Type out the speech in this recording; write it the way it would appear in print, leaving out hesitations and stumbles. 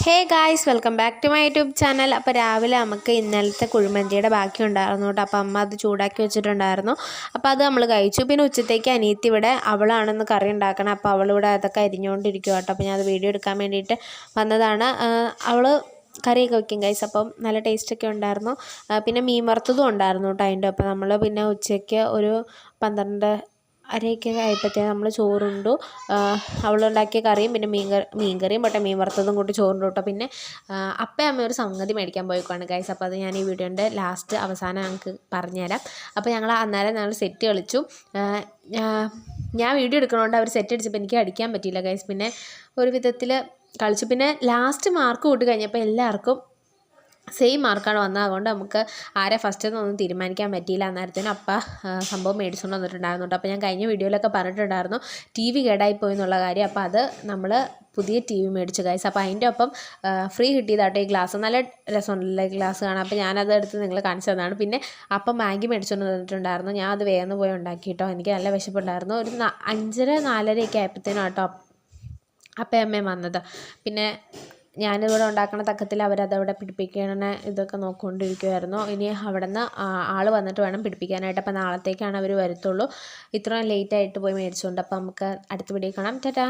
Hey guys, welcome back to my YouTube channel. അപ്പോൾ രാവിലെ നമുക്ക് ഇന്നലത്തെ കുഴിമന്തിയുടെ ബാക്കി ഉണ്ടായിരുന്നു കേട്ടോ. അപ്പോൾ അമ്മ അത് ചൂടാക്കി വെച്ചിട്ടുണ്ടായിരുന്നു. അപ്പോൾ അത് നമ്മൾ കഴിച്ചു. പിന്നെ ഉച്ചത്തേക്ക് അനിയത്തി ഇവിടെ അവളാണെന്ന് കറി ഉണ്ടാക്കണം. അപ്പോൾ അവളിവിടെ അതൊക്കെ അരിഞ്ഞുകൊണ്ടിരിക്കുക കേട്ടോ. അപ്പോൾ ഞാൻ അത് വീഡിയോ എടുക്കാൻ വേണ്ടിയിട്ട് വന്നതാണ്. അവൾ കറിയൊക്കെ വയ്ക്കും ഗൈസ്. അപ്പം നല്ല ടേസ്റ്റൊക്കെ ഉണ്ടായിരുന്നു. പിന്നെ മീൻ വറുത്തതും ഉണ്ടായിരുന്നു കേട്ടോ അതിൻ്റെ. അപ്പോൾ നമ്മൾ പിന്നെ ഉച്ചയ്ക്ക് ഒരു 12:30 ആയപ്പോഴത്തേക്കും നമ്മൾ ചോറുണ്ടു. അവളുണ്ടാക്കിയ കറിയും പിന്നെ മീൻകറിയും മീൻ വറുത്തതും കൂട്ടി ചോറുണ്ടു കേട്ടോ. പിന്നെ അപ്പയും അമ്മ ഒരു സംഗതി മേടിക്കാൻ പോയിക്കാണ് ഗൈസ്. അപ്പോൾ അത് ഞാൻ ഈ വീഡിയോൻ്റെ അവസാനം ഞങ്ങൾക്ക് പറഞ്ഞുതരാം. അപ്പോൾ ഞങ്ങൾ സെറ്റ് കളിച്ചു. ഞാൻ വീഡിയോ എടുക്കണോണ്ട് അവർ സെറ്റ് അടിച്ചപ്പോൾ എനിക്ക് അടിക്കാൻ പറ്റിയില്ല ഗൈസ്. പിന്നെ ഒരു വിധത്തിൽ കളിച്ചു. പിന്നെ ലാസ്റ്റ് മാർക്ക് കൂട്ടി കഴിഞ്ഞപ്പോൾ എല്ലാവർക്കും സെയിം മാർക്കാണ് വന്നത്. അതുകൊണ്ട് നമുക്ക് ആരെ ഫസ്റ്റ് എന്നൊന്നും തീരുമാനിക്കാൻ പറ്റിയില്ല. അന്നേരത്തേനും അപ്പ സംഭവം മേടിച്ചുകൊണ്ട് വന്നിട്ടുണ്ടായിരുന്നു കേട്ടോ. അപ്പോൾ ഞാൻ കഴിഞ്ഞ വീഡിയോയിലൊക്കെ പറഞ്ഞിട്ടുണ്ടായിരുന്നു TV കേടായിപ്പോയി എന്നുള്ള കാര്യം. അപ്പോൾ അത് നമ്മൾ പുതിയ TV മേടിച്ചു ഗൈസ്. അപ്പോൾ അതിൻ്റെ ഒപ്പം ഫ്രീ കിട്ടിയതാട്ടോ ഈ ഗ്ലാസ്. നല്ല രസമുണ്ടല്ലോ ഈ ഗ്ലാസ് കാണാം. അപ്പോൾ ഞാനത് എടുത്ത് നിങ്ങൾ കാണിച്ചു തന്നതാണ്. പിന്നെ അപ്പം മാഗി മേടിച്ചുകൊണ്ട് വന്നിട്ടുണ്ടായിരുന്നു. ഞാൻ അത് വേഗം പോയി ഉണ്ടാക്കി കേട്ടോ. എനിക്ക് നല്ല വിശപ്പുണ്ടായിരുന്നു. ഒരു 5:30 4:30 ആയപ്പോഴത്തേനും കേട്ടോ അപ്പം അമ്മയും വന്നത്. പിന്നെ ഞാനിവിടെ ഉണ്ടാക്കുന്ന തക്കത്തിൽ അവരതവിടെ പിടിപ്പിക്കണ ഇതൊക്കെ നോക്കിക്കൊണ്ടിരിക്കുമായിരുന്നു. ഇനി അവിടെ നിന്ന് ആൾ വന്നിട്ട് വേണം പിടിപ്പിക്കാനായിട്ട്. അപ്പോൾ നാളത്തേക്കാണ് അവർ വരത്തുള്ളൂ. ഇത്രയും ലേറ്റായിട്ട് പോയി മേടിച്ചുകൊണ്ട്. അപ്പോൾ നമുക്ക് അടുത്ത വീഡിയോ കാണാം. ടാറ്റാ.